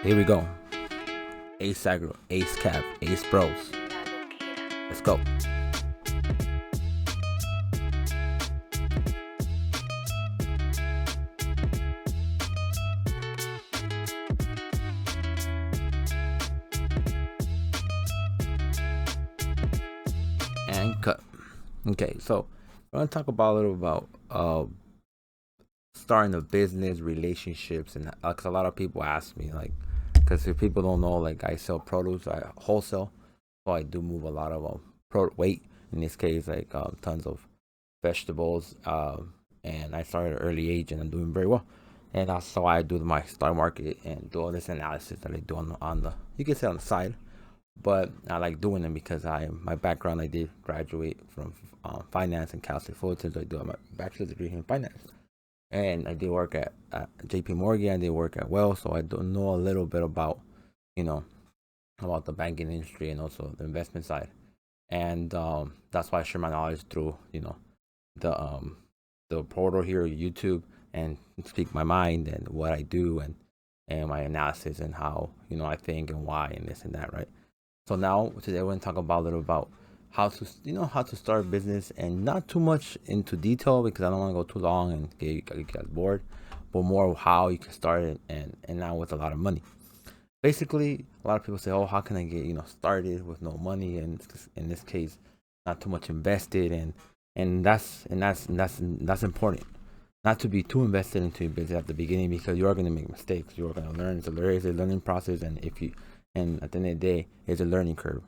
Here we go. Ace Agro, Ace Cap, Ace Bros. Let's go. And cut. Okay, so we're gonna talk about a little about starting a business, relationships, and because a lot of people ask me, like, because if people don't know, like, I sell produce, I wholesale, so I do move a lot of weight. In this case, like tons of vegetables, and I started at an early age, and I'm doing very well. And that's why I do my stock market and do all this analysis that I do on the you can say on the side. But I like doing them because my background, I did graduate from finance and Cal State Fullerton, so I do have my bachelor's degree in finance. And I did work at J.P. Morgan. I did work at Wells, so I do know a little bit about, about the banking industry and also the investment side. And that's why I share my knowledge through, the portal here, YouTube, and speak my mind and what I do and my analysis and how I think and why and this and that, right? So now today we're gonna talk about a little about how to start a business, and not too much into detail because I don't want to go too long and get you guys bored, but more of how you can start it and now with a lot of money. Basically, a lot of people say, "Oh, how can I get started with no money?" And in this case, not too much invested, and that's important. Not to be too invested into your business at the beginning because you are going to make mistakes. You are going to learn. There is a learning process, and at the end of the day, it's a learning curve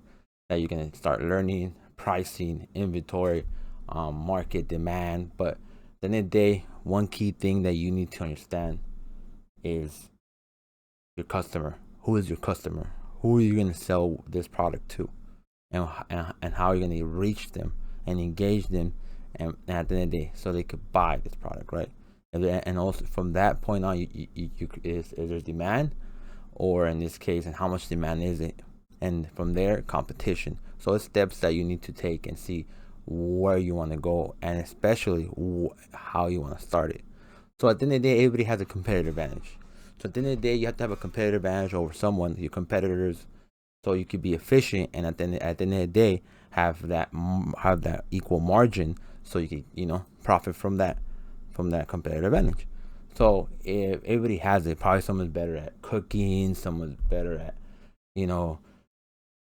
that you're going to start learning pricing, inventory, market demand. But at the end of the day, one key thing that you need to understand is your customer. Who is your customer? Who are you going to sell this product to? And how you're going to reach them and engage them, and at the end of the day, so they could buy this product, right? And also from that point on, is there demand, or in this case, and how much demand is it? And from there, competition. So it's steps that you need to take and see where you want to go, and especially how you want to start it. So at the end of the day, everybody has a competitive advantage. So at the end of the day, you have to have a competitive advantage over someone, your competitors, so you could be efficient, and at the end of the day, have that equal margin, so you can profit from that competitive advantage. So if everybody has it, probably someone's better at cooking, someone's better at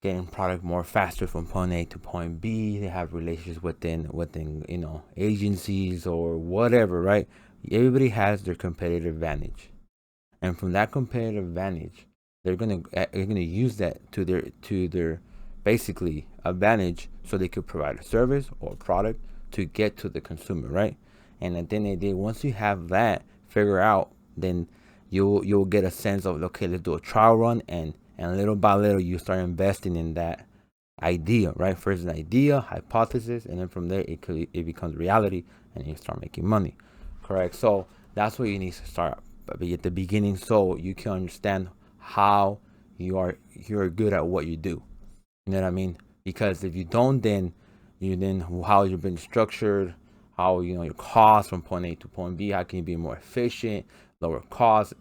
getting product more faster from point A to point B. They have relationships within agencies or whatever, right? Everybody has their competitive advantage, and from that competitive advantage, they're gonna use that to their basically advantage, so they could provide a service or a product to get to the consumer, right? And at the end of the day, once you have that figure out, then you'll get a sense of, okay, let's do a trial run, and little by little you start investing in that idea, right? First an idea, hypothesis, and then from there it becomes reality, and you start making money. Correct. So that's what you need to start at the beginning, so you can understand how you're good at what you do. You know what I mean? Because if you don't, then how you've been structured, how your costs from point A to point B, how can you be more efficient, lower costs,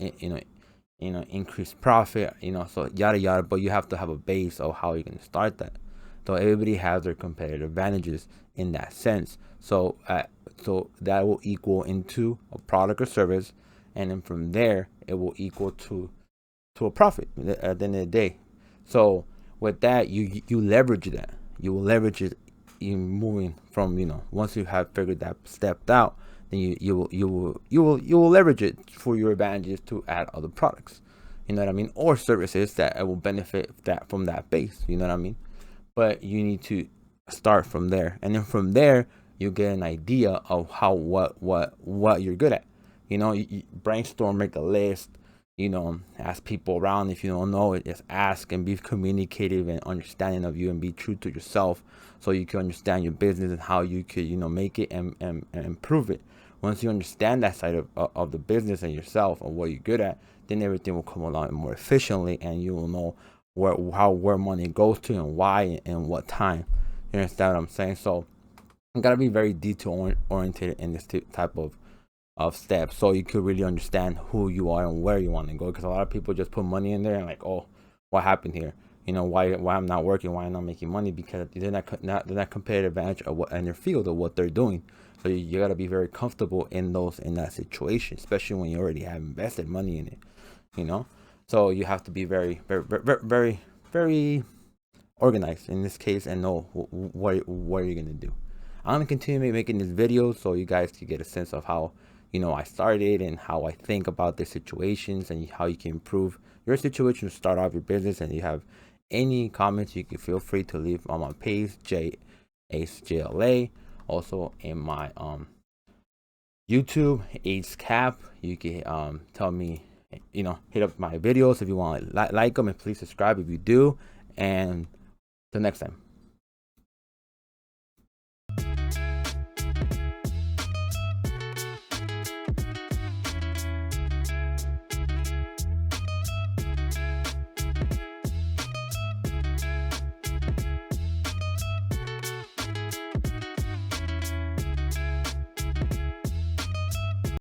increase profit, so yada yada. But you have to have a base of how you're gonna start that. So everybody has their competitive advantages in that sense. So that will equal into a product or service, and then from there it will equal to a profit at the end of the day. So with that, you leverage that. You will leverage it in moving from once you have figured that stepped out, then you will leverage it for your advantages to add other products. You know what I mean? Or services that will benefit that from that base. You know what I mean? But you need to start from there, and then from there you get an idea of what you're good at. You brainstorm, make a list. Ask people around. If you don't know it, just ask and be communicative and understanding of you, and be true to yourself, so you can understand your business and how you could make it and improve it. Once you understand that side of the business and yourself and what you're good at, then everything will come along more efficiently, and you will know where money goes to and why and what time. You understand what I'm saying? So you gotta be very detail oriented in this type of steps, so you could really understand who you are and where you want to go. Because a lot of people just put money in there and like, oh, what happened here? You know, why I'm not working, why I'm not making money? Because they're not competitive advantage of what in their field of what they're doing. So you got to be very comfortable in that situation, especially when you already have invested money in it. You know, so you have to be very very organized in this case and know what you're gonna do. I'm gonna continue making these videos so you guys can get a sense of how, you know, I started and how I think about the situations and how you can improve your situation to start off your business. And you have any comments, you can feel free to leave on my page, JACE also in my YouTube, Ace Cap. You can tell me, you know, hit up my videos if you want to like them, and please subscribe if you do. And till next time.